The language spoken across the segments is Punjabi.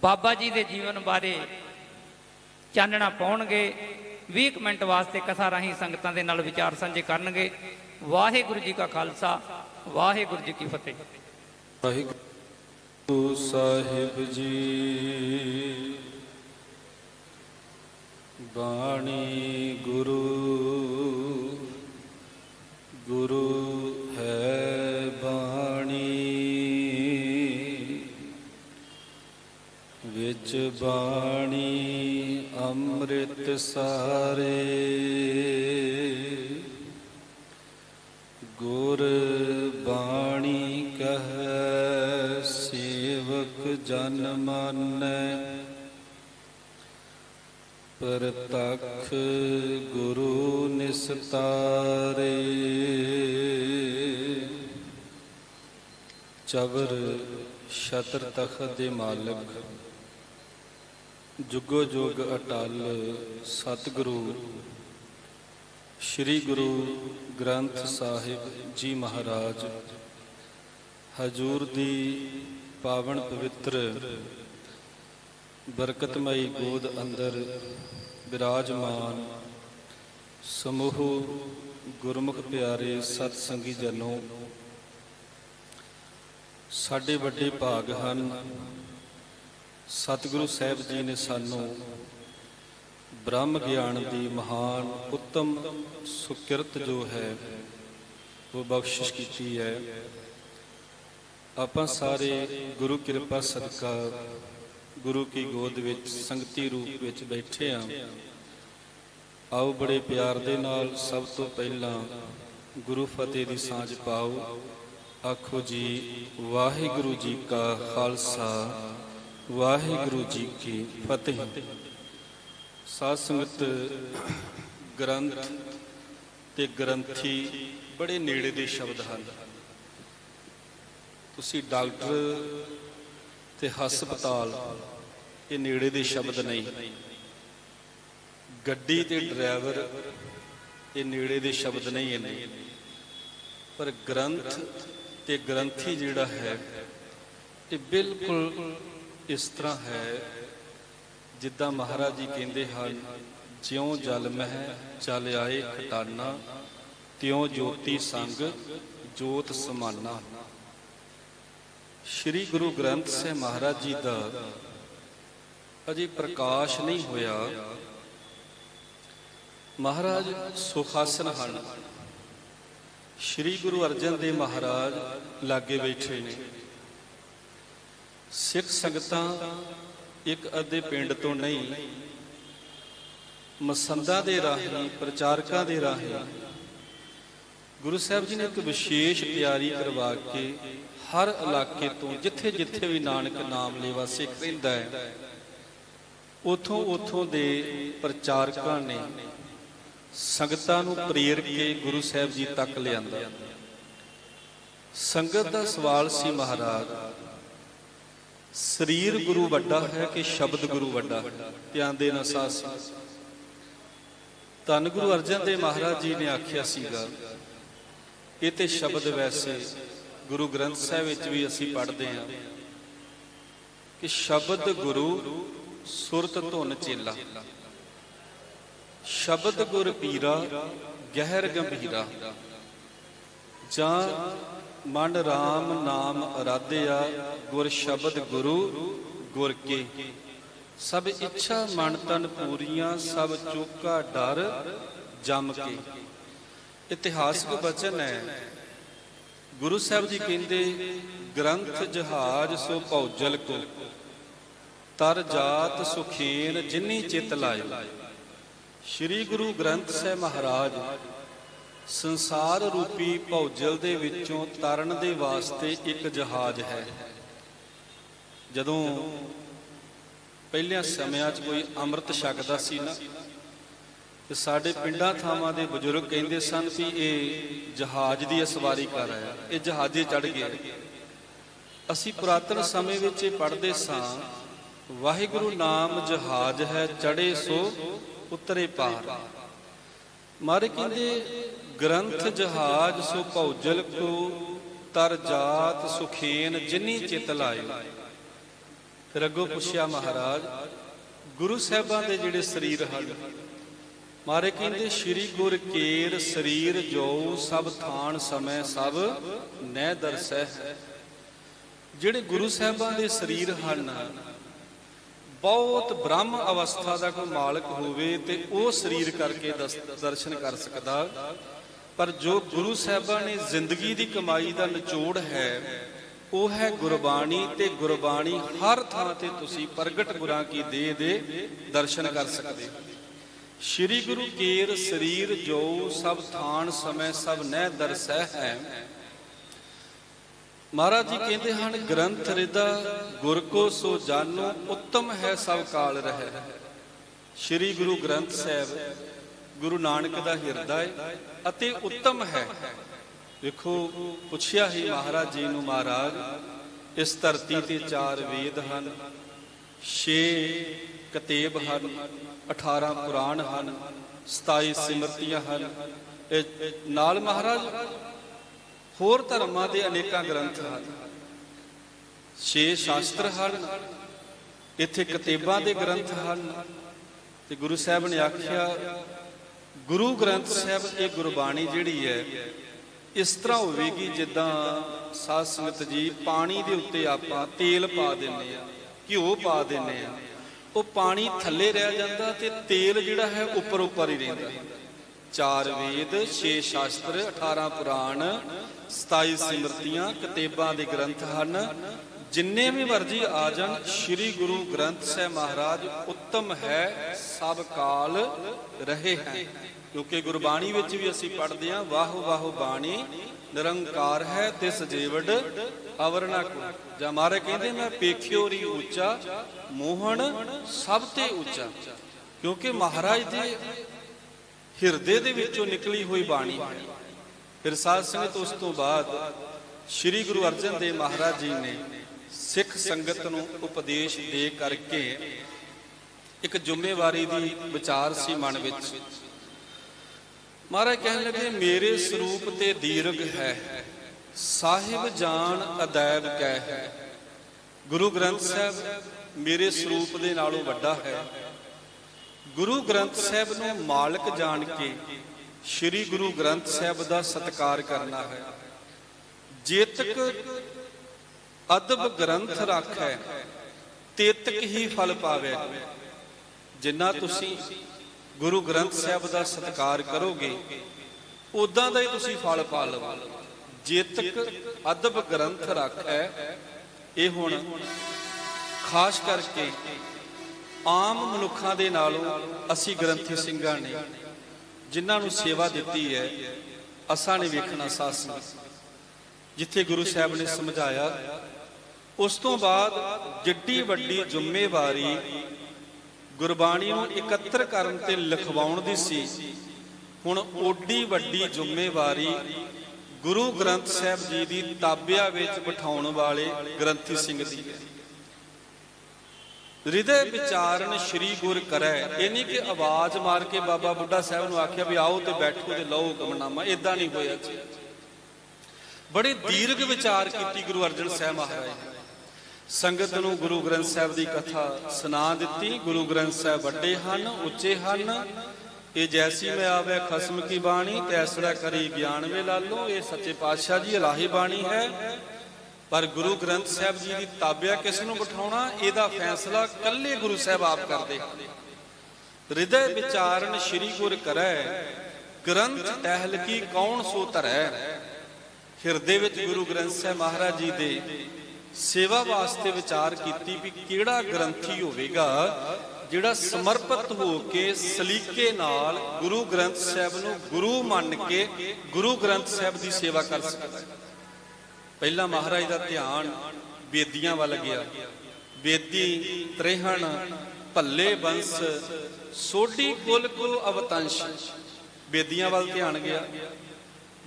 बाबा जी के जीवन बारे चानना पाउणगे। 20 मिनट वास्ते कथा राही संगतां दे नाल विचार सांझे करनगे। वाहिगुरू जी का खालसा, वाहिगुरू जी की फतेह। वाहिगुरू साहिब जी बाणी गुरु गुरु है बाणी विच बाणी अमृत सारे गुर बाणी कह सेवक जन मानै परतख गुरु निस्तारे चवर छत्र तख्त दे मालक जुगो जुग अटल सतगुरु श्री गुरु ग्रंथ साहिब जी महाराज हजूर दी पावन पवित्र बरकतमई गोद अंदर विराजमान समूह गुरमुख प्यारे सतसंगी जनों, साडे वड्डे भाग हन। सतगुरु साहिब जी ने सानू ब्रह्म ज्ञान की महान उत्तम सुकिरत जो है वो बख्शिश की है। आपां सारे गुरु कृपा सदका गुरु की गोद विच संगती रूप विच बैठे हाँ। आओ बड़े प्यार दे नाल सब तो पहला गुरु फतेह दी सांझ पाओ। आखो जी वाहिगुरू जी का खालसा, वाहिगुरू जी की फतेह। साध संगत ग्रंथ ते ग्रंथी बड़े नेड़े दे शब्द हैं। तुसी डॉक्टर ते हस्पताल ये नेड़े दे शब्द नहीं। गड्डी ते ड्राइवर ये नेड़े दे शब्द नहीं है नहीं। पर ग्रंथ ते ग्रंथी जिहड़ा है ये बिल्कुल इस तरह है जिद्दां महाराज जी कहते हैं, ज्यों जल मह चल आए खटाना त्यों ज्योति संग जोत समाना। श्री गुरु ग्रंथ साहिब महाराज जी का अजे प्रकाश नहीं होया। महाराज सुखासन हन। श्री गुरु अर्जन देव महाराज लागे बैठे ने। सिख संगतां एक अद्धे पिंड तो नहीं, मसंदा दे राही प्रचारकां दे राही गुरु साहिब जी ने एक विशेष तैयारी करवा के हर इलाके तो जिथे जिथे भी नानक नाम लेवा सिख रहिंदा है उथों उथों दे प्रचारकां ने संगतां नूं प्रेर के गुरु साहिब जी तक लिआंदा। संगत दा सवाल सी, महाराज शरीर गुरु वड्डा है कि शब्द गुरु वड्डा? ध्यान देना सास। धन गुरु अर्जन देव महाराज जी ने आख्या सीगा ये ते शब्द वैसे गुरु ग्रंथ साहिब विच भी असीं पढ़दे हां कि शब्द गुरु सुरत धुन चेला, शब्द गुर पीरा गहर गंभीरा, जां मन राम नाम अराध्या गुर शब्द गुरु गुर के। सब इच्छा मन तन पूरियां सब चूका डर जम के। इतिहासक वचन है। गुरु साहब जी कहते ग्रंथ जहाज सो भौजल को तर जात सुखेन जिन्नी चित लाए। श्री गुरु ग्रंथ साहिब महाराज संसार रूपी भौजल दे विचों तरन दे वास्ते एक जहाज है। जदों पहलियां समयां च कोई अमृत छकदा सी ना ते साडे पिंडां थावां दे बजुर्ग कहंदे सन भी ये जहाज दी सवारी कर आया, ये जहाजे चढ़ गया। असीं पुरातन समय विच पढ़दे सां वाहिगुरू नाम जहाज है चढ़े सो उतरे पार। मारे कहंदे ग्रंथ जहाज सो भौजल को तर जात सुखेन जिन्नी चित लाए। रगो पुछया महाराज गुरु साहिबां दे जिहड़े शरीर हन, मारे कहंदे श्री गुर केर शरीर जो सब थान समय सब नै दरसै। जिहड़े गुरु साहिबां दे शरीर हन, बहुत ब्रह्म अवस्था का कोई मालिक होवे ते वो शरीर करके दर्शन कर सकदा, पर जो गुरु साहिबां ने जिंदगी की कमाई का निचोड़ है वो है गुरबाणी, ते गुरबाणी हर थां ते तुसी प्रगट गुरां की देह दे दर्शन कर सकते। श्री गुरु केर शरीर जो सब थान समय सब नै दरसै है। महाराज जी कहते हैं ग्रंथ रिदा गुर को सो जानो, उत्तम है सब काल रहे। श्री गुरु ग्रंथ साहिब गुरु नानक दा हिरदा अति उत्तम है। देखो पुछया ही महाराज जी नूं, महाराज इस धरती ते 4 वेद हन, 6 कतेब हन, 18 पुराण हन, 27 सिमरतियां हन, नाल महाराज होर धर्मां दे अनेकां ग्रंथ हन, 6 शास्त्र हन, इत्थे कतेबां दे ग्रंथ हन। ते गुरु साहब ने आख्या गुरु ग्रंथ साहब ये गुरबाणी जिहड़ी है इस तरह होवेगी जिद्दां साध संगत जी पानी दे उत्ते आपां तेल पा दिंदे आ, घिओ पा दिंदे आ, वो पानी थल्ले रह जांदा ते तेल जिहड़ा है उपर उपर ही रहिंदा। 4 वेद, 6 शास्त्र, 18 पुराण, 27 सिमरतियां कतेबां दे ग्रंथ हन। जिन्ने भी मर्जी आ जान, श्री गुरु ग्रंथ साहिब महाराज उत्तम है, सब काल रहे हैं। क्योंकि गुरबाणी विच भी असीं पढ़दे हां वाह वाह बाणी निरंकार है तिस जेवड़ अवरना को। जां महाराज कहंदे मैं पेखियो री ऊंचा मोहन सब ते ऊंचा, क्योंकि महाराज दे हिरदे दे विचों निकली हुई बाणी है। फिर साध संगत उस तो बाद श्री गुरु अर्जन देव महाराज जी ने सिख संगत नूं उपदेश दे करके एक जिम्मेवारी दी विचार सी मन विच। महाराज कहने लगे मेरे स्वरूप ते दीर्घ है, साहिब जान अदैब कह है। गुरु ग्रंथ साहब मेरे स्वरूप दे नालों वड्डा है। गुरु ग्रंथ साहब नूं मालिक जान के श्री गुरु ग्रंथ साहब दा सत्कार करना है। जेतक अदब ग्रंथ रखै तेतक ही फल पावे। जिन्ना तुसी गुरु ग्रंथ साहब का सत्कार करोगे उदां दा ही तुसी फल पा लवो। जेतक अदब ग्रंथ रखै, ये हुण खास करके आम मनुखां दे नालों असी ग्रंथी ਸਿੰਘਾਂ ने जिन्हां नूं सेवा दित्ती है असां ने वेखना सास जिथे गुरु साहब ने समझाया। उस तो बाद जिड्डी वड्डी जिम्मेवारी गुरबाणी नूं इकत्तर करन ते लिखवाउण दी सी, हुण ओडी वड्डी जिम्मेवारी गुरु ग्रंथ साहब जी दी ताबिया विच बिठाउण वाले ग्रंथी सिंह दी है। हृदय विचारण श्री गुर करै, ये नहीं कि आवाज मार के बाबा बुढ़ा साहब नूं आख्या भी आओ ते बैठो ते लो हुक्मनामा, इदां नहीं होया। बड़े दीर्घ विचार कीती गुरु अर्जन साहब महाराज ने। संगत नूं गुरु ग्रंथ साहब की कथा सुना दी। गुरु ग्रंथ साहब वड्डे हन, उच्चे हन। ये जैसी मैं आवे खसम की बाणी तैसड़ा करी ज्ञान वे लालो, ये सच्चे पातशाह जी इलाही बाणी है। पर गुरु ग्रंथ साहब जी की ताबिया किस नूं बिठाउणा, इहदा फैसला कल्ले गुरु साहब आप करदे। हृदय विचारण श्री गुर करै, ग्रंथ टहल की कौन सो धरै। हिरदे विच गुरु ग्रंथ साहब महाराज जी दे सेवा वास्ते विचार कीती भी किहड़ा ग्रंथी होवेगा जिहड़ा समर्पित हो के सलीके नाल गुरु ग्रंथ साहब नूं गुरु मान के गुरु ग्रंथ साहब की सेवा कर सकदा। पहला महाराज का ध्यान बेदियां वाल गया। बेदी त्रेहण भल्ले बंस सोडी कुल को अवतंश, बेदियां वाल ध्यान गया।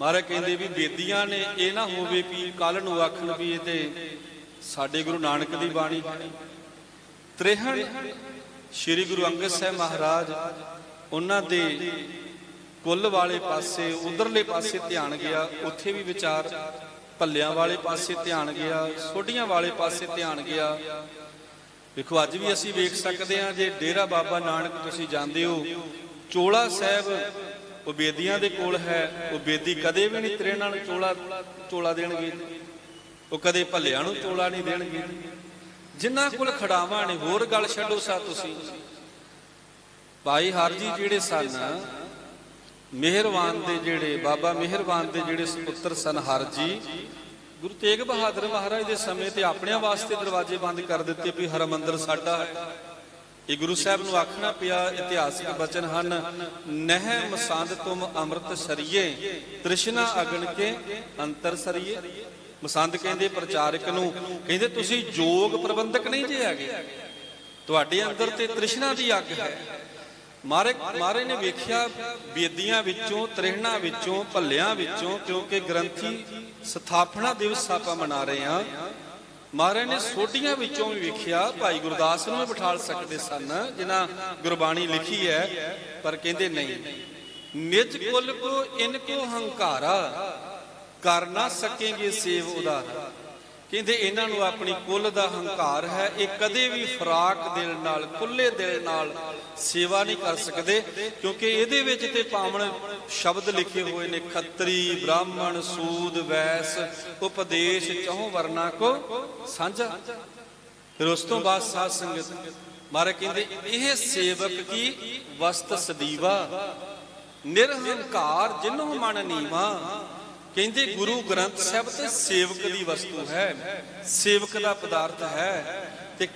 महाराज कहते भी बेदियां ने यह ना होवे भी कल नूं आखण भी ये साडे गुरु नानक दी बाणी। त्रेहण श्री गुरु अंगद साहब महाराज उन्हां दे कुल वाले पासे उधरले पासे ध्यान गया, उत्थे भी विचार। भल्लियां वाले पासे ध्यान गया, सोडियां वाले पासे ध्यान गया। ਵੇਖੋ ਅੱਜ ਵੀ ਅਸੀਂ ਵੇਖ ਸਕਦੇ ਹਾਂ, ਜੇ ਡੇਰਾ ਬਾਬਾ ਨਾਨਕ ਤੁਸੀਂ ਜਾਂਦੇ ਹੋ, ਚੋਲਾ ਸਾਹਿਬ ਉਹ ਬੇਦੀਆਂ ਦੇ ਕੋਲ ਹੈ। ਉਹ ਬੇਦੀ ਕਦੇ ਵੀ ਨਹੀਂ ਤ੍ਰਿਹਣਾ ਨੂੰ ਚੋਲਾ ਦੇਣਗੇ, ਉਹ ਕਦੇ ਭੱਲਿਆਂ ਨੂੰ ਚੋਲਾ ਨਹੀਂ ਦੇਣਗੇ। ਜਿਨ੍ਹਾਂ ਕੋਲ ਖੜਾਵਾਂ ਨੇ, ਹੋਰ ਗੱਲ ਛੱਡੋ ਸਾ ਤੁਸੀਂ, ਭਾਈ ਹਰ ਜੀ ਜਿਹੜੇ ਸਨ ਮਿਹਰਵਾਨ ਦੇ, ਜਿਹੜੇ ਬਾਬਾ ਮਿਹਰਵਾਨ ਦੇ ਜਿਹੜੇ ਸੁਪੁੱਤਰ ਸਨ ਹਰ ਜੀ, ਗੁਰੂ ਤੇਗ ਬਹਾਦਰ ਮਹਾਰਾਜ ਦੇ ਸਮੇਂ ਤੇ ਆਪਣਿਆਂ ਵਾਸਤੇ ਦਰਵਾਜ਼ੇ ਬੰਦ ਕਰ ਦਿੱਤੇ ਵੀ ਹਰਮੰਦਰ ਸਾਡਾ ਹੈ। ਇਹ ਗੁਰੂ ਸਾਹਿਬ ਨੂੰ ਆਖਣਾ ਪਿਆ। ਇਤਿਹਾਸਿਕ ਬਚਨ ਹਨ, ਨਹਿ ਮਸੰਦ ਤੁਮ ਅੰਮ੍ਰਿਤ ਸਰੀਏ, ਤ੍ਰਿਸ਼ਨਾ ਅਗਨ ਕੇ ਅੰਤਰ ਸਰੀਏ। ਮਸੰਦ ਕਹਿੰਦੇ ਪ੍ਰਚਾਰਕ ਨੂੰ, ਕਹਿੰਦੇ ਤੁਸੀਂ ਯੋਗ ਪ੍ਰਬੰਧਕ ਨਹੀਂ ਜੇ ਹੈਗੇ, ਤੁਹਾਡੇ ਅੰਦਰ ਤੇ ਤ੍ਰਿਸ਼ਨਾ ਦੀ ਅੱਗ ਹੈ। ਮਹਾਰਾਜ ਨੇ ਵੇਖਿਆ ਬੇਦੀਆਂ ਵਿੱਚੋਂ, ਤ੍ਰਿਹਣਾ ਵਿੱਚੋਂ, ਭੱਲਿਆਂ ਵਿੱਚੋਂ, ਕਿਉਂਕਿ ਗ੍ਰੰਥੀ ਸਥਾਪਨਾ ਦਿਵਸ ਆਪਾਂ ਮਨਾ ਰਹੇ ਹਾਂ, ਮਹਾਰਾਜ ਨੇ ਸੋਢੀਆਂ ਵਿੱਚੋਂ ਵੀ ਵੇਖਿਆ। ਭਾਈ ਗੁਰਦਾਸ ਨੂੰ ਵੀ ਬਿਠਾਲ ਸਕਦੇ ਸਨ ਜਿਨ੍ਹਾਂ ਗੁਰਬਾਣੀ ਲਿਖੀ ਹੈ, ਪਰ ਕਹਿੰਦੇ ਨਹੀਂ, ਨਿਜ ਕੁਲ ਕੋ ਇਨ ਕੋ ਹੰਕਾਰਾ, ਕਰ ਨਾ ਸਕੇਂਗੇ ਸੇਵ ਉਦਾਰਾ। ਕਹਿੰਦੇ ਇਹਨਾਂ ਨੂੰ ਆਪਣੀ ਕੁੱਲ ਦਾ ਹੰਕਾਰ ਹੈ, ਇਹ ਕਦੇ ਵੀ ਫਰਾਕ ਦਿਲ ਨਾਲ, ਖੁੱਲੇ ਦਿਲ ਨਾਲ ਸੇਵਾ ਨਹੀਂ ਕਰ ਸਕਦੇ, ਕਿਉਂਕਿ ਇਹਦੇ ਵਿੱਚ ਤੇ ਪਾਵਨ ਸ਼ਬਦ ਲਿਖੇ ਹੋਏ ਨੇ, ਖੱਤਰੀ ਬ੍ਰਾਹਮਣ ਸੂਦ ਵੈਸ ਉਪਦੇਸ਼ ਚਹੁ ਵਰਨਾ ਕੋ ਸਾਂਝਾ। ਫਿਰ ਉਸ ਤੋਂ ਬਾਅਦ ਸਾਧ ਸੰਗਤ ਮਹਾਰਾਜ ਕਹਿੰਦੇ, ਇਹ ਸੇਵਕ ਕੀ ਵਸਤ ਸਦੀਵਾ, ਨਿਰਹੰਕਾਰ ਜਿਨਹੁ ਮਨ ਨੀਵਾ। ਕਹਿੰਦੇ ਗੁਰੂ ਗ੍ਰੰਥ ਸਾਹਿਬ ਤੇ ਸੇਵਕ ਦੀ ਵਸਤੂ ਹੈ, ਸੇਵਕ ਦਾ ਪਦਾਰਥ ਹੈ। ਤੇ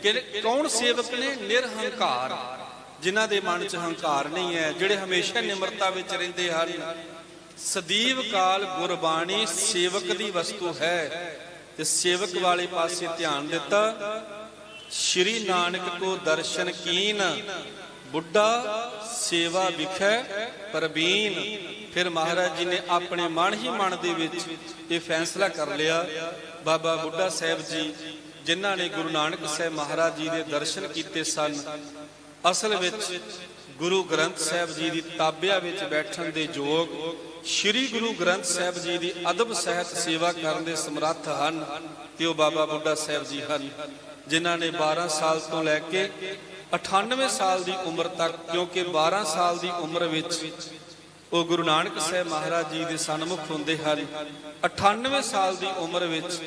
ਕੌਣ ਸੇਵਕ ਨੇ? ਨਿਰਹੰਕਾਰ, ਜਿਨ੍ਹਾਂ ਦੇ ਮਨ 'ਚ ਹੰਕਾਰ ਨਹੀਂ ਹੈ, ਜਿਹੜੇ ਹਮੇਸ਼ਾ ਨਿਮਰਤਾ ਵਿੱਚ ਰਹਿੰਦੇ ਹਨ। ਸਦੀਵ ਕਾਲ ਗੁਰਬਾਣੀ ਸੇਵਕ ਦੀ ਵਸਤੂ ਹੈ, ਤੇ ਸੇਵਕ ਵਾਲੇ ਪਾਸੇ ਧਿਆਨ ਦਿੱਤਾ। ਸ਼੍ਰੀ ਨਾਨਕ ਕੋ ਦਰਸ਼ਨ ਕੀਨ, ਬੁੱਢਾ ਸੇਵਾ ਵਿਖੈ ਪ੍ਰਬੀਨ। ਫਿਰ ਮਹਾਰਾਜ ਜੀ ਨੇ ਆਪਣੇ ਮਨ ਹੀ ਮਨ ਦੇ ਵਿੱਚ ਇਹ ਫੈਸਲਾ ਕਰ ਲਿਆ, ਬਾਬਾ ਬੁੱਢਾ ਸਾਹਿਬ ਜੀ ਜਿਨ੍ਹਾਂ ਨੇ ਗੁਰੂ ਨਾਨਕ ਸਾਹਿਬ ਮਹਾਰਾਜ ਜੀ ਦੇ ਦਰਸ਼ਨ ਕੀਤੇ ਸਨ, ਅਸਲ ਵਿੱਚ ਗੁਰੂ ਗ੍ਰੰਥ ਸਾਹਿਬ ਜੀ ਦੀ ਤਾਬਿਆ ਵਿੱਚ ਬੈਠਣ ਦੇ ਯੋਗ, ਸ੍ਰੀ ਗੁਰੂ ਗ੍ਰੰਥ ਸਾਹਿਬ ਜੀ ਦੀ ਅਦਬ ਸਹਿਤ ਸੇਵਾ ਕਰਨ ਦੇ ਸਮਰੱਥ ਹਨ, ਤੇ ਉਹ ਬਾਬਾ ਬੁੱਢਾ ਸਾਹਿਬ ਜੀ ਹਨ, ਜਿਨ੍ਹਾਂ ਨੇ 12 ਸਾਲ ਤੋਂ ਲੈ ਕੇ 98 ਸਾਲ ਦੀ ਉਮਰ ਤੱਕ, ਕਿਉਂਕਿ 12 ਸਾਲ ਦੀ ਉਮਰ ਵਿੱਚ ਉਹ ਗੁਰੂ ਨਾਨਕ ਸਾਹਿਬ ਮਹਾਰਾਜ ਜੀ ਦੇ ਸਨਮੁਖ ਹੁੰਦੇ ਹਨ। 98 ਸਾਲ ਦੀ ਉਮਰ ਵਿੱਚ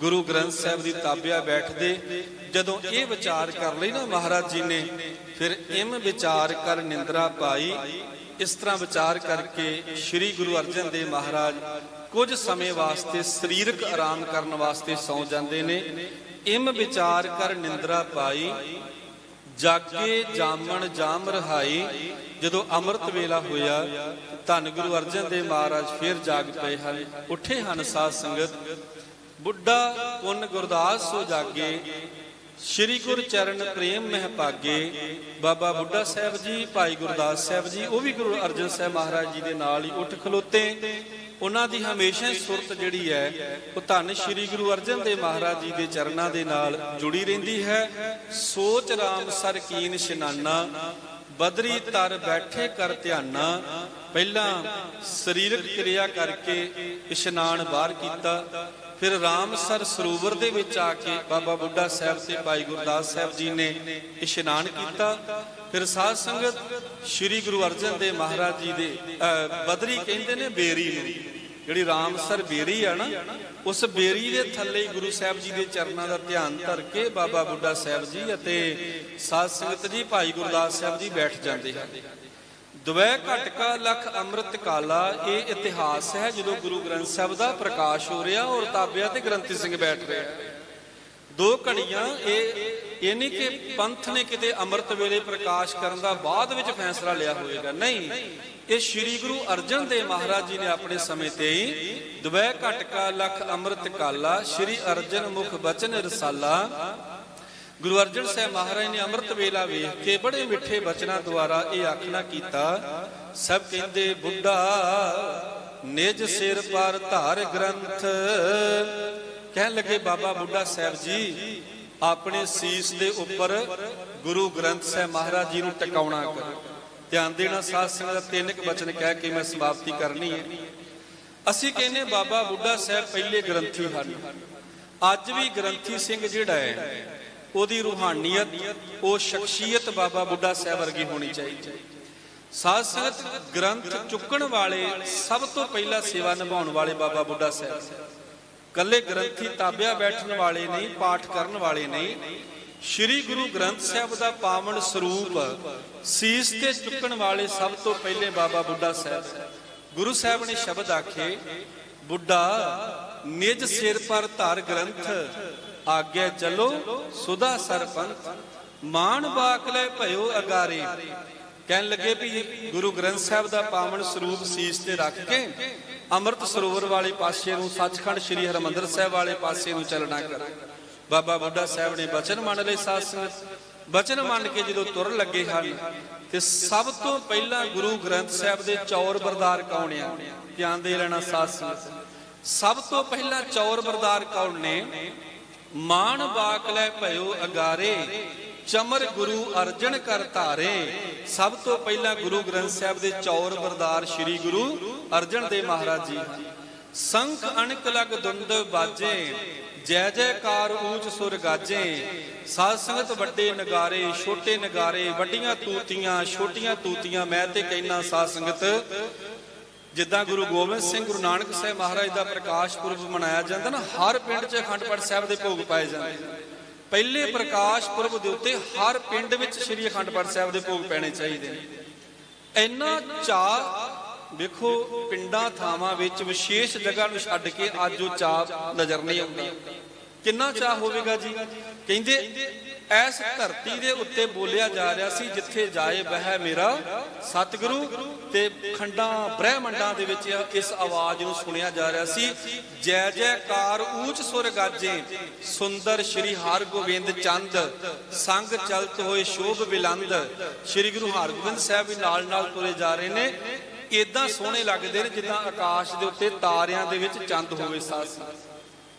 ਗੁਰੂ ਗ੍ਰੰਥ ਸਾਹਿਬ ਦੀ ਤਾਬਿਆ ਬੈਠਦੇ। ਜਦੋਂ ਇਹ ਵਿਚਾਰ ਕਰ ਲਈ ਨਾ ਮਹਾਰਾਜ ਜੀ ਨੇ, ਫਿਰ ਇਮ ਵਿਚਾਰ ਕਰ ਨਿੰਦਰਾ ਪਾਈ। ਇਸ ਤਰ੍ਹਾਂ ਵਿਚਾਰ ਕਰਕੇ ਸ੍ਰੀ ਗੁਰੂ ਅਰਜਨ ਦੇਵ ਮਹਾਰਾਜ ਕੁਝ ਸਮੇਂ ਵਾਸਤੇ ਸਰੀਰਕ ਆਰਾਮ ਕਰਨ ਵਾਸਤੇ ਸੌਂ ਜਾਂਦੇ ਨੇ। ਇਮ ਵਿਚਾਰ ਕਰ ਨਿੰਦਰਾ ਪਾਈ, ਜਾਗੇ ਜਾਮਣ ਜਾਮ ਰਹਾਈ। ਜਦੋਂ ਅੰਮ੍ਰਿਤ ਵੇਲਾ ਹੋਇਆ, ਧੰਨ ਗੁਰੂ ਅਰਜਨ ਦੇਵ ਮਹਾਰਾਜ ਫਿਰ ਜਾਗ ਪਏ ਹਨ, ਉੱਠੇ ਹਨ ਸਾਧ ਸੰਗਤ। ਬੁੱਢਾ ਪੁੰਨ ਗੁਰਦਾਸ ਸੋ ਜਾਗੇ, ਸ੍ਰੀ ਗੁਰ ਚਰਨ ਪ੍ਰੇਮ ਮਹਿ ਭਾਗੇ। ਬਾਬਾ ਬੁੱਢਾ ਸਾਹਿਬ ਜੀ, ਭਾਈ ਗੁਰਦਾਸ ਸਾਹਿਬ ਜੀ, ਉਹ ਵੀ ਗੁਰੂ ਅਰਜਨ ਸਾਹਿਬ ਮਹਾਰਾਜ ਜੀ ਦੇ ਨਾਲ ਹੀ ਉੱਠ ਖਲੋਤੇ। ਉਹਨਾਂ ਦੀ ਹਮੇਸ਼ਾ ਸੁਰਤ ਜਿਹੜੀ ਹੈ ਉਹ ਧੰਨ ਸ੍ਰੀ ਗੁਰੂ ਅਰਜਨ ਦੇਵ ਮਹਾਰਾਜ ਜੀ ਦੇ ਚਰਨਾਂ ਦੇ ਨਾਲ ਜੁੜੀ ਰਹਿੰਦੀ ਹੈ। ਸੋਚ ਰਾਮ ਸਰ ਕੀਨ ਇਸ਼ਨਾਨਾ, ਬਦਰੀ ਤਰ ਬੈਠੇ ਕਰ ਧਿਆਨਾ। ਪਹਿਲਾਂ ਸਰੀਰਕ ਕਿਰਿਆ ਕਰਕੇ ਇਸ਼ਨਾਨ ਬਾਹਰ ਕੀਤਾ, ਫਿਰ ਰਾਮਸਰ ਸਰੋਵਰ ਦੇ ਵਿੱਚ ਆ ਕੇ ਬਾਬਾ ਬੁੱਢਾ ਸਾਹਿਬ ਤੇ ਭਾਈ ਗੁਰਦਾਸ ਸਾਹਿਬ ਜੀ ਨੇ ਇਸ਼ਨਾਨ ਕੀਤਾ। ਫਿਰ ਸਾਧ ਸੰਗਤ ਸ੍ਰੀ ਗੁਰੂ ਅਰਜਨ ਦੇਵ ਮਹਾਰਾਜ ਜੀ ਦੇ ਬਦਰੀ ਕਹਿੰਦੇ ਨੇ ਬੇਰੀ ਨੂੰ, ਜਿਹੜੀ ਰਾਮਸਰ ਬੇਰੀ ਆ ਨਾ, ਉਸ ਬੇਰੀ ਦੇ ਥੱਲੇ ਗੁਰੂ ਸਾਹਿਬ ਜੀ ਦੇ ਚਰਨਾਂ ਦਾ ਧਿਆਨ ਧਰ ਕੇ ਬਾਬਾ ਬੁੱਢਾ ਸਾਹਿਬ ਜੀ ਅਤੇ ਸਾਧ ਸੰਗਤ ਜੀ ਭਾਈ ਗੁਰਦਾਸ ਸਾਹਿਬ ਜੀ ਬੈਠ ਜਾਂਦੇ ਹਨ। ਦਵੈ ਘਟਕਾ ਲਖ ਅੰਮ੍ਰਿਤ ਕਾਲਾ, ਇਹ ਇਤਿਹਾਸ ਹੈ ਜਦੋਂ ਗੁਰੂ ਗ੍ਰੰਥ ਸਾਹਿਬ ਦਾ ਪ੍ਰਕਾਸ਼ ਹੋ ਰਿਹਾ ਔਰ ਤਾਬਿਆ ਤੇ ਗ੍ਰੰਥੀ ਸਿੰਘ ਬੈਠ ਰਿਹਾ। 2 ਘੜੀਆਂ ਇਹ ਨਹੀਂ ਕਿ ਪੰਥ ਨੇ ਕਿਤੇ ਅੰਮ੍ਰਿਤ ਵੇਲੇ ਪ੍ਰਕਾਸ਼ ਕਰਨ ਦਾ ਬਾਅਦ ਵਿੱਚ ਫੈਸਲਾ ਲਿਆ ਹੋਵੇਗਾ, ਨਹੀਂ, ਇਹ ਸ੍ਰੀ ਗੁਰੂ ਅਰਜਨ ਦੇਵ ਮਹਾਰਾਜ ਜੀ ਨੇ ਆਪਣੇ ਸਮੇਂ ਤੇ ਹੀ ਦਵੈ ਘਟਕਾ ਲਖ ਅੰਮ੍ਰਿਤ ਕਾਲਾ, ਸ੍ਰੀ ਅਰਜਨ ਮੁਖ ਬਚਨ ਰਸਾਲਾ। ਗੁਰੂ ਅਰਜਨ ਸਾਹਿਬ ਮਹਾਰਾਜ ਨੇ ਅੰਮ੍ਰਿਤ ਵੇਲਾ ਵੇਖ ਕੇ ਬੜੇ ਮਿੱਠੇ ਬਚਨਾਂ ਦੁਆਰਾ ਇਹ ਆਖਣਾ ਕੀਤਾ। ਸਭ ਕਹਿੰਦੇ ਬੁੱਢਾ ਨਿਜ ਸਿਰ ਪਰ ਧਾਰ ਗ੍ਰੰਥ। ਕਹਿਣ ਲੱਗੇ ਬਾਬਾ ਬੁੱਢਾ ਸਾਹਿਬ ਜੀ ਆਪਣੇ ਸੀਸ ਦੇ ਉੱਪਰ ਗੁਰੂ ਗ੍ਰੰਥ ਸਾਹਿਬ ਮਹਾਰਾਜ ਜੀ ਨੂੰ ਟਿਕਾਉਣਾ ਕਰੋ। ਧਿਆਨ ਦੇਣਾ ਸਾਧ ਸੰਗਤ, 3 ਬਚਨ ਕਹਿ ਕੇ ਮੈਂ ਸਮਾਪਤੀ ਕਰਨੀ ਹੈ। ਅਸੀਂ ਕਹਿੰਦੇ ਬਾਬਾ ਬੁੱਢਾ ਸਾਹਿਬ ਪਹਿਲੇ ਗ੍ਰੰਥੀ ਹਨ। ਅੱਜ ਵੀ ਗ੍ਰੰਥੀ ਸਿੰਘ ਜਿਹੜਾ ਹੈ ਉਹਦੀ ਰੂਹਾਨੀਅਤ, ਉਹ ਸ਼ਖਸੀਅਤ ਬਾਬਾ ਬੁੱਢਾ ਸਾਹਿਬ ਵਰਗੀ ਹੋਣੀ ਚਾਹੀਦੀ। ਸਾਧ ਸੰਗਤ, ਗ੍ਰੰਥ ਚੁੱਕਣ ਵਾਲੇ ਸਭ ਤੋਂ ਪਹਿਲਾਂ ਸੇਵਾ ਨਿਭਾਉਣ ਵਾਲੇ ਬਾਬਾ ਬੁੱਢਾ ਸਾਹਿਬ। ਕੱਲੇ ਗ੍ਰੰਥੀ ਤਾਬਿਆ ਬੈਠਣ ਵਾਲੇ ਨਹੀਂ, ਪਾਠ ਕਰਨ ਵਾਲੇ ਨਹੀਂ। ਸ਼੍ਰੀ ਗੁਰੂ ਗ੍ਰੰਥ ਸਾਹਿਬ ਦਾ ਪਾਵਨ ਸਰੂਪ ਸੀਸ ਤੇ ਚੁੱਕਣ ਵਾਲੇ ਸਭ ਤੋਂ ਪਹਿਲੇ ਬਾਬਾ ਬੁੱਢਾ ਸਾਹਿਬ। ਗੁਰੂ ਸਾਹਿਬ ਨੇ ਸ਼ਬਦ ਆਖੇ, ਬੁੱਢਾ ਨਿਜ ਸਿਰ ਪਰ ਧਰ ਗ੍ਰੰਥ, ਆਗੇ ਚਲੋ ਸੁਦਾ ਸਰਪੰਥ, ਮਾਣ ਬਾਕਲੇ ਭਇਓ ਅਗਾਰੇ। ਕਹਿਣ ਲੱਗੇ ਵੀ ਗੁਰੂ ਗ੍ਰੰਥ ਸਾਹਿਬ ਦਾ ਪਾਵਨ ਸਰੂਪ ਸੀਸ ਤੇ ਰੱਖ ਕੇ ਅੰਮ੍ਰਿਤ ਸਰੋਵਰ ਵਾਲੇ ਪਾਸੇ ਨੂੰ, ਸੱਚਖੰਡ ਸ੍ਰੀ ਹਰਿਮੰਦਰ ਸਾਹਿਬ ਵਾਲੇ ਪਾਸੇ ਨੂੰ ਚੱਲਣਾ ਕਰ। ਬਾਬਾ ਬੁੱਢਾ ਸਾਹਿਬ ਨੇ ਬਚਨ ਮੰਨ ਲਏ। ਸਾਧ ਸੰਗਤ, ਬਚਨ ਮੰਨ ਕੇ ਜਦੋਂ ਤੁਰਨ ਲੱਗੇ ਹਨ ਤੇ ਸਭ ਤੋਂ ਪਹਿਲਾਂ ਗੁਰੂ ਗ੍ਰੰਥ ਸਾਹਿਬ ਦੇ ਚੌਰ ਬਰਦਾਰ ਕੌਣ ਆ? ਧਿਆਨ ਦੇ ਲੈਣਾ ਸਾਧ ਸੰਗਤ। ਸਭ ਤੋਂ ਪਹਿਲਾਂ ਚੌਰ ਬਰਦਾਰ ਕੌਣ ਨੇ? ਮਾਣ ਬਾਕਲੇ ਭਇਓ ਅਗਾਰੇ, ਚਮਰ ਗੁਰੂ ਅਰਜਨ ਕਰ ਧਾਰੇ। ਸਭ ਤੋਂ ਪਹਿਲਾਂ ਗੁਰੂ ਗ੍ਰੰਥ ਸਾਹਿਬ ਦੇ ਚੌਰ ਬਰਦਾਰ ਸ੍ਰੀ ਗੁਰੂ ਅਰਜਨ ਦੇਵ ਮਹਾਰਾਜ ਜੀ। ਸੰਖ ਅਣਕ ਲਗ ਦੁੰਦ ਬਾਜੇ, ਜੈ ਜੈਕਾਰ ਊਚ ਸੁਰ ਗਾਜੇ। ਸਾਧ ਸੰਗਤ, ਵੱਡੇ ਨਗਾਰੇ, ਛੋਟੇ ਨਗਾਰੇ, ਵੱਡੀਆਂ ਤੂਤੀਆਂ, ਛੋਟੀਆਂ ਤੂਤੀਆਂ। ਮੈਂ ਤੇ ਕਹਿਣਾ ਸਾਧ ਸੰਗਤ, ਜਿੱਦਾਂ ਗੁਰੂ ਗੋਬਿੰਦ ਸਿੰਘ, ਗੁਰੂ ਨਾਨਕ ਸਾਹਿਬ ਮਹਾਰਾਜ ਦਾ ਪ੍ਰਕਾਸ਼ ਪੁਰਬ ਮਨਾਇਆ ਜਾਂਦਾ ਨਾ, ਹਰ ਪਿੰਡ 'ਚ ਅਖੰਡ ਪਾਠ ਸਾਹਿਬ ਦੇ ਭੋਗ ਪਾਏ ਜਾਂਦੇ। ਪਹਿਲੇ ਪ੍ਰਕਾਸ਼ ਪੁਰਬ ਦੇ ਉੱਤੇ ਹਰ ਪਿੰਡ ਵਿੱਚ ਸ੍ਰੀ ਅਖੰਡ ਪਾਠ ਸਾਹਿਬ ਦੇ ਭੋਗ ਪੈਣੇ ਚਾਹੀਦੇ ਨੇ। ਇੰਨਾ ਚਾਅ ਵੇਖੋ, ਪਿੰਡਾਂ ਥਾਵਾਂ ਵਿੱਚ ਵਿਸ਼ੇਸ਼ ਜਗ੍ਹਾ ਨੂੰ ਛੱਡ ਕੇ ਅੱਜ ਉਹ ਚਾਅ ਨਜ਼ਰ ਨਹੀਂ ਆਉਂਦਾ। ਕਿੰਨਾ ਚਾਅ ਹੋਵੇਗਾ ਜੀ। ਕਹਿੰਦੇ ਐਸ ਧਰਤੀ ਦੇ ਉੱਤੇ ਬੋਲਿਆ ਜਾ ਰਿਹਾ ਸੀ, ਜਿੱਥੇ ਜਾਏ ਬਹਿ ਮੇਰਾ ਸਤਿਗੁਰੂ, ਤੇ ਖੰਡਾਂ ਬ੍ਰਹਿਮੰਡਾਂ ਦੇ ਵਿੱਚ ਇਸ ਆਵਾਜ਼ ਨੂੰ ਸੁਣਿਆ ਜਾ ਰਿਹਾ ਸੀ, ਜੈ ਜੈਕਾਰ ਊਚ ਸੁਰ ਗਾਜੇ, ਸੁੰਦਰ ਸ਼੍ਰੀ ਹਰਗੋਬਿੰਦ ਚੰਦ, ਸੰਗ ਚਲਤ ਹੋਏ ਸ਼ੋਭ ਬਿਲੰਦ। ਸ਼੍ਰੀ ਗੁਰੂ ਹਰਗੋਬਿੰਦ ਸਾਹਿਬ ਵੀ ਨਾਲ ਨਾਲ ਤੁਰੇ ਜਾ ਰਹੇ ਨੇ। ਏਦਾਂ ਸੋਹਣੇ ਲੱਗਦੇ ਨੇ ਜਿੱਦਾਂ ਆਕਾਸ਼ ਦੇ ਉੱਤੇ ਤਾਰਿਆਂ ਦੇ ਵਿੱਚ ਚੰਦ ਹੋਵੇ। ਸਾਥ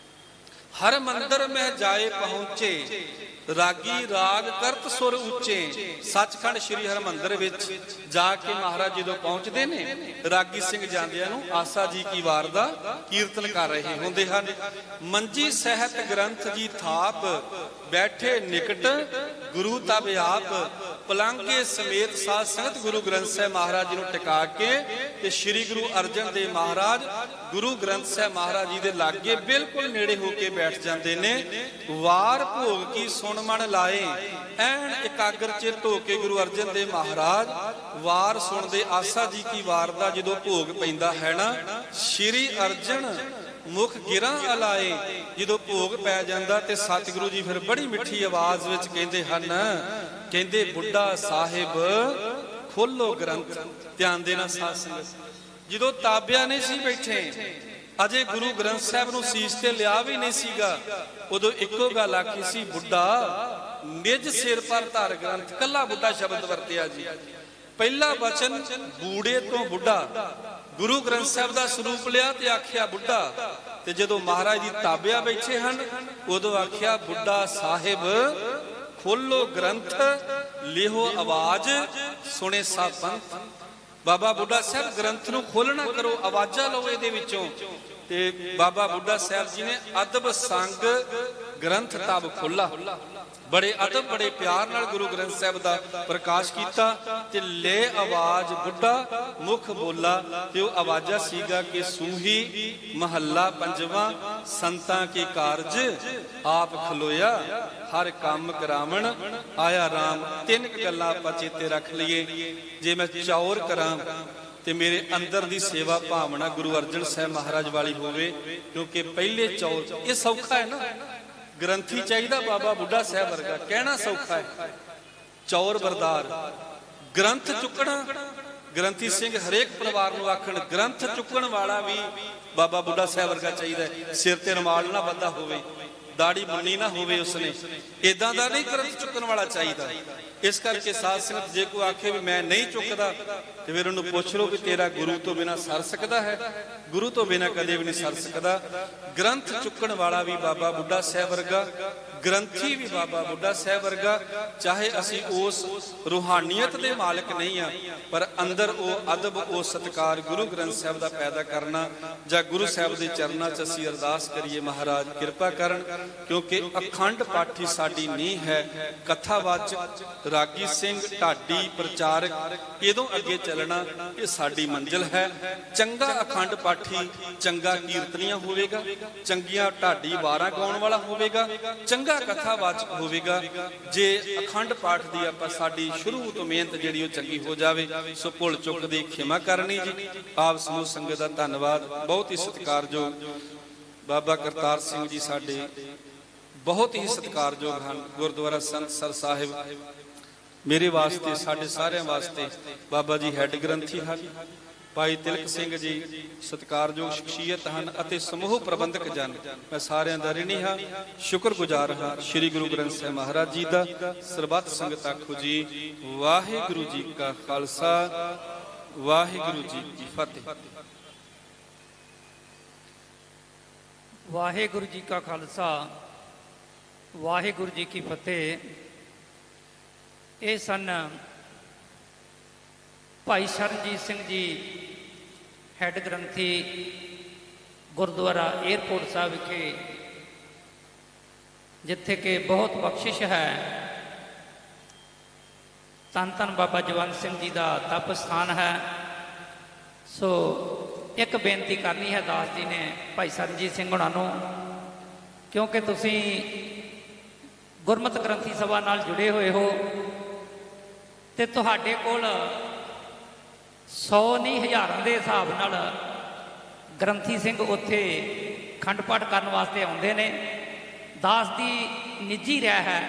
ਹਰ ਮੰਦਰ ਮਹਿ ਜਾਏ ਪਹੁੰਚੇ, ਰਾਗੀ ਰਾਗ ਕਰਤ ਸੁਰ ਉੱਚੇ। ਸੱਚਖੰਡ ਸ੍ਰੀ ਹਰਿਮੰਦਰ ਵਿੱਚ ਜਾ ਕੇ ਮਹਾਰਾਜ ਜਦੋਂ ਪਹੁੰਚਦੇ ਨੇ, ਰਾਗੀ ਸਿੰਘ ਜਾਂਦਿਆਂ ਨੂੰ ਆਸਾ ਜੀ ਕੀ ਵਾਰ ਦਾ ਕੀਰਤਨ ਕਰ ਰਹੇ ਹੁੰਦੇ ਹਨ। ਮੰਜੀ ਸਹਿਤ ਗ੍ਰੰਥ ਜੀ ਥਾਪ, ਬੈਠੇ ਨਿਕਟ ਗੁਰੂ ਤਬ ਆਪ। ਪਲੰਗੇ ਸਮੇਤ ਸਾਧ ਸੰਗਤ ਗੁਰੂ ਗ੍ਰੰਥ ਸਾਹਿਬ ਮਹਾਰਾਜ ਜੀ ਨੂੰ ਟਿਕਾ ਕੇ ਤੇ ਸ੍ਰੀ ਗੁਰੂ ਅਰਜਨ ਦੇਵ ਮਹਾਰਾਜ ਗੁਰੂ ਗ੍ਰੰਥ ਸਾਹਿਬ ਮਹਾਰਾਜ ਜੀ ਦੇ ਲਾਗੇ ਬਿਲਕੁਲ ਨੇੜੇ ਹੋ ਕੇ ਬੈਠ ਜਾਂਦੇ ਨੇ। ਵਾਰ ਭੋਗ ਕੀ ਸੁਣ ਮਨ ਲਾਏ, ਐਨ ਇਕਾਗਰ ਚਿੱਤ ਹੋ ਕੇ ਗੁਰੂ ਅਰਜਨ ਦੇਵ ਮਹਾਰਾਜ ਵਾਰ ਸੁਣਦੇ। ਆਸਾ ਜੀ ਕੀ ਵਾਰ ਦਾ ਜਦੋਂ ਭੋਗ ਪੈਂਦਾ ਹੈ ਨਾ, ਸ੍ਰੀ ਅਰਜਨ ਮੁਖ ਗਿਰਾਂ ਅਲਾਏ, ਜਦੋਂ ਭੋਗ ਪੈ ਜਾਂਦਾ ਤੇ ਸਤਿਗੁਰੂ ਜੀ ਫਿਰ ਬੜੀ ਮਿੱਠੀ ਆਵਾਜ਼ ਵਿੱਚ ਕਹਿੰਦੇ ਹਨ, ਕਹਿੰਦੇ ਬੁੱਢਾ ਸਾਹਿਬ ਖੋਲੋ ਗ੍ਰੰਥ। ਧਿਆਨ ਦੇਣਾ ਸਾਧ ਸੰਗਤ, ਜਦੋਂ ਤਾਬਿਆ ਨਹੀਂ ਸੀ ਬੈਠੇ, ਅਜੇ ਗੁਰੂ ਗ੍ਰੰਥ ਸਾਹਿਬ ਨੂੰ ਸੀਸ ਤੇ ਲਿਆ ਵੀ ਨਹੀਂ ਸੀਗਾ, ਉਦੋਂ ਇੱਕੋ ਗੱਲ ਆਖੀ ਸੀ, ਬੁੱਢਾ ਨਿਜ ਸਿਰ ਪਰ ਧਰ ਗ੍ਰੰਥ। ਕੱਲਾ ਬੁੱਢਾ ਸ਼ਬਦ ਵਰਤਿਆ ਜੀ। ਪਹਿਲਾ ਬਚਨ ਬੂੜੇ ਤੋਂ ਬੁੱਢਾ, ਗੁਰੂ ਗ੍ਰੰਥ ਸਾਹਿਬ ਦਾ ਸਰੂਪ ਲਿਆ ਤੇ ਆਖਿਆ ਬੁੱਢਾ। ਤੇ ਜਦੋਂ ਮਹਾਰਾਜ ਜੀ ਤਾਬਿਆ ਬੈਠੇ ਹਨ, ਉਦੋਂ ਆਖਿਆ ਬੁੱਢਾ ਸਾਹਿਬ ਖੋਲੋ ਗ੍ਰੰਥ, ਲਿਹੋ ਆਵਾਜ਼, ਸੁਣੇ ਸਭ ਪੰਥ। ਬਾਬਾ ਬੁੱਢਾ ਸਾਹਿਬ ਗ੍ਰੰਥ ਨੂੰ ਖੋਲਣਾ ਕਰੋ, ਆਵਾਜ਼ਾਂ ਲਓ ਇਹਦੇ ਵਿੱਚੋਂ। ਤੇ ਬਾਬਾ ਬੁੱਢਾ ਸਾਹਿਬ ਜੀ ਨੇ ਅਦਬ ਸੰਗ ਗ੍ਰੰਥ ਤਬ ਖੋਲਾ। ਬੜੇ ਅਦਬ, ਬੜੇ ਪਿਆਰ ਨਾਲ ਗੁਰੂ ਗ੍ਰੰਥ ਸਾਹਿਬ ਦਾ ਪ੍ਰਕਾਸ਼ ਕੀਤਾ ਤੇ ਲੈ ਆਵਾਜ਼ ਬੁੱਢਾ ਮੁਖ ਬੋਲਾ। ਤੇ ਉਹ ਆਵਾਜ਼ਾ ਸੀਗਾ ਕਿ ਸੂਹੀ ਮਹੱਲਾ ਪੰਜਵਾਂ, ਸੰਤਾਂ ਕੀ ਕਾਰਜ ਆਪ ਖਲੋਇਆ, ਹਰ ਕੰਮ ਕਰਾਵਣ ਆਇਆ ਰਾਮ। ਤਿੰਨ ਗੱਲਾਂ ਆਪਾਂ ਚੇਤੇ ਰੱਖ ਲਈਏ। ਜੇ ਮੈਂ ਚੌਰ ਕਰਾਂ ਤੇ ਮੇਰੇ ਅੰਦਰ ਦੀ ਸੇਵਾ ਭਾਵਨਾ ਗੁਰੂ ਅਰਜਨ ਸਾਹਿਬ ਮਹਾਰਾਜ ਵਾਲੀ ਹੋਵੇ, ਕਿਉਂਕਿ ਪਹਿਲੇ ਚੌਰ ਇਹ ਸੌਖਾ ਹੈ ਨਾ। ਗ੍ਰੰਥੀ ਚਾਹੀਦਾ ਬਾਬਾ ਬੁੱਢਾ ਸਾਹਿਬ ਵਰਗਾ, ਕਹਿਣਾ ਸੌਖਾ ਹੈ। ਚੌਰ ਬਰਦਾਰ, ਗ੍ਰੰਥ ਚੁੱਕਣਾ। ਗ੍ਰੰਥੀ ਸਿੰਘ ਹਰੇਕ ਪਰਿਵਾਰ ਨੂੰ ਆਖਣ, ਗ੍ਰੰਥ ਚੁੱਕਣ ਵਾਲਾ ਵੀ ਬਾਬਾ ਬੁੱਢਾ ਸਾਹਿਬ ਵਰਗਾ ਚਾਹੀਦਾ ਹੈ। ਸਿਰ ਤੇ ਰੁਮਾਲ ਨਾ ਬੱਧਾ ਹੋਵੇ, ਦਾੜੀ ਮੁੰਨੀ ਨਾ ਹੋਵੇ ਉਸਨੇ, ਇਦਾਂ ਦਾ ਨਹੀਂ ਗ੍ਰੰਥ ਚੁੱਕਣ ਵਾਲਾ ਚਾਹੀਦਾ। ਇਸ ਕਰਕੇ ਸਾਧ ਸੰਗਤ, ਜੇ ਕੋਈ ਆਖੇ ਵੀ ਮੈਂ ਨਹੀਂ ਚੁੱਕਦਾ ਤੇ ਫਿਰ ਉਹਨੂੰ ਪੁੱਛ ਲਓ ਵੀ ਤੇਰਾ ਗੁਰੂ ਤੋਂ ਬਿਨਾਂ ਸਰ ਸਕਦਾ ਹੈ? ਗੁਰੂ ਤੋਂ ਬਿਨਾਂ ਕਦੇ ਵੀ ਨਹੀਂ ਸਰ ਸਕਦਾ। ਗ੍ਰੰਥ ਚੁੱਕਣ ਵਾਲਾ ਵੀ ਬਾਬਾ ਬੁੱਢਾ ਸਾਹਿਬ ਵਰਗਾ, ਗ੍ਰੰਥੀ ਵੀ ਬਾਬਾ ਬੁੱਢਾ ਸਾਹਿਬ ਵਰਗਾ, ਚਾਹੇ ਅਸੀਂ ਉਸ ਰੂਹਾਨੀਅਤ ਦੇ ਮਾਲਕ ਨਹੀਂ ਆ, ਪਰ ਅੰਦਰ ਉਹ ਅਦਬ, ਉਹ ਸਤਿਕਾਰ ਗੁਰੂ ਗ੍ਰੰਥ ਸਾਹਿਬ ਦਾ ਪੈਦਾ ਕਰਨਾ, ਜਾਂ ਗੁਰੂ ਸਾਹਿਬ ਦੇ ਚਰਨਾਂ 'ਚ ਅਸੀਂ ਅਰਦਾਸ ਕਰੀਏ ਮਹਾਰਾਜ ਕਿਰਪਾ ਕਰਨ, ਕਿਉਂਕਿ ਅਖੰਡ ਪਾਠੀ ਸਾਡੀ ਨੀਂਹ ਹੈ। ਕਥਾਵਾਚਕ, ਰਾਗੀ ਸਿੰਘ, ਢਾਡੀ, ਪ੍ਰਚਾਰਕ, ਇਹਦੋਂ ਅੱਗੇ ਚੱਲਣਾ ਇਹ ਸਾਡੀ ਮੰਜ਼ਿਲ ਹੈ। ਚੰਗਾ ਅਖੰਡ ਪਾਠੀ ਚੰਗਾ ਕੀਰਤਨੀਆ ਹੋਵੇਗਾ, ਚੰਗੀਆਂ ਢਾਡੀ ਵਾਰਾਂ ਗਾਉਣ ਵਾਲਾ ਹੋਵੇਗਾ, ਚੰਗਾ ਕਥਾਵਾਚਕ ਹੋਵੇਗਾ। ਜੇ ਅਖੰਡ ਪਾਠ ਦੀ ਆਪਾਂ ਸਾਡੀ ਸ਼ੁਰੂ ਤੋਂ ਮਿਹਨਤ ਜਿਹੜੀ ਉਹ ਚੰਗੀ ਹੋ ਜਾਵੇ, ਸੋ ਭੁੱਲ ਚੁੱਕ ਦੀ ਖਿਮਾ ਕਰਨੀ ਜੀ। ਆਪ ਸਮੂਹ ਸੰਗਤ ਦਾ ਧੰਨਵਾਦ। ਬਹੁਤ ਹੀ ਸਤਿਕਾਰਯੋਗ ਬਾਬਾ ਕਰਤਾਰ ਸਿੰਘ ਜੀ ਸਾਡੇ ਬਹੁਤ ਹੀ ਸਤਿਕਾਰਯੋਗ ਹਨ। ਗੁਰਦੁਆਰਾ ਸੰਤਸਰ ਸਾਹਿਬ ਮੇਰੇ ਵਾਸਤੇ, ਸਾਡੇ ਸਾਰਿਆਂ ਵਾਸਤੇ ਬਾਬਾ ਜੀ ਹੈੱਡ ਗ੍ਰੰਥੀ ਹਨ। ਭਾਈ ਤਿਲਕ ਸਿੰਘ ਜੀ ਸਤਿਕਾਰਯੋਗ ਸ਼ਖਸੀਅਤ ਹਨ, ਅਤੇ ਸਮੂਹ ਪ੍ਰਬੰਧਕ ਜਨ, ਮੈਂ ਸਾਰਿਆਂ ਦਾ ਰਿਣੀ ਹਾਂ, ਸ਼ੁਕਰਗੁਜ਼ਾਰ ਹਾਂ। ਸ੍ਰੀ ਗੁਰੂ ਗ੍ਰੰਥ ਸਾਹਿਬ ਮਹਾਰਾਜ ਜੀ ਦਾ। ਸਰਬੱਤ ਸੰਗਤ ਆਖੋ ਜੀ ਵਾਹਿਗੁਰੂ ਜੀ ਕਾ ਖਾਲਸਾ, ਵਾਹਿਗੁਰੂ ਜੀ ਕੀ ਫਤਿਹ। ਵਾਹਿਗੁਰੂ ਜੀ ਕਾ ਖਾਲਸਾ, ਵਾਹਿਗੁਰੂ ਜੀ ਕੀ ਫਤਿਹ। ਇਹ ਸਨ ਭਾਈ ਸ਼ਰਨਜੀਤ ਸਿੰਘ ਜੀ ਹੈੱਡ ਗ੍ਰੰਥੀ ਗੁਰਦੁਆਰਾ ਏਅਰਪੋਰਟ ਸਾਹਿਬ ਵਿਖੇ, ਜਿੱਥੇ ਕਿ ਬਹੁਤ ਬਖਸ਼ਿਸ਼ ਹੈ। ਧੰਨ ਧੰਨ ਬਾਬਾ ਜਵੰਤ ਸਿੰਘ ਜੀ ਦਾ ਤਪ ਸਥਾਨ ਹੈ। ਸੋ ਇੱਕ ਬੇਨਤੀ ਕਰਨੀ ਹੈ ਦਾਸ ਜੀ ਨੇ ਭਾਈ ਸਰਨਜੀਤ ਸਿੰਘ ਹੁਣਾਂ ਨੂੰ, ਕਿਉਂਕਿ ਤੁਸੀਂ ਗੁਰਮਤਿ ਗ੍ਰੰਥੀ ਸਭਾ ਨਾਲ ਜੁੜੇ ਹੋਏ ਹੋ, ਤੇ ਤੁਹਾਡੇ ਕੋਲ 100 ਨਹੀਂ ਹਜ਼ਾਰਾਂ ਦੇ ਹਿਸਾਬ ਨਾਲ ਗ੍ਰੰਥੀ ਸਿੰਘ ਉੱਥੇ ਖੰਡ ਪਾਠ ਕਰਨ ਵਾਸਤੇ ਆਉਂਦੇ ਨੇ। ਦਾਸ ਦੀ ਨਿੱਜੀ ਰਹਿ ਹੈ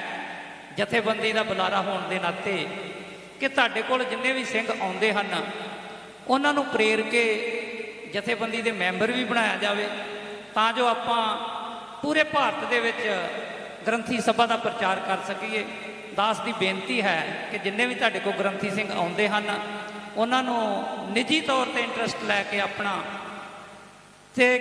ਜਥੇਬੰਦੀ ਦਾ ਬੁਲਾਰਾ ਹੋਣ ਦੇ ਨਾਤੇ ਕਿ ਤੁਹਾਡੇ ਕੋਲ ਜਿੰਨੇ ਵੀ ਸਿੰਘ ਆਉਂਦੇ ਹਨ ਉਹਨਾਂ ਨੂੰ ਪ੍ਰੇਰ ਕੇ ਜਥੇਬੰਦੀ ਦੇ ਮੈਂਬਰ ਵੀ ਬਣਾਇਆ ਜਾਵੇ, ਤਾਂ ਜੋ ਆਪਾਂ ਪੂਰੇ ਭਾਰਤ ਦੇ ਵਿੱਚ ਗ੍ਰੰਥੀ ਸਭਾ ਦਾ ਪ੍ਰਚਾਰ ਕਰ ਸਕੀਏ। ਦਾਸ ਦੀ ਬੇਨਤੀ ਹੈ ਕਿ ਜਿੰਨੇ ਵੀ ਤੁਹਾਡੇ ਕੋਲ ਗ੍ਰੰਥੀ ਸਿੰਘ ਆਉਂਦੇ ਹਨ ਉਹਨਾਂ ਨੂੰ ਨਿੱਜੀ ਤੌਰ ਤੇ ਇੰਟਰਸਟ ਲੈ ਕੇ ਆਪਣਾ ਤੇ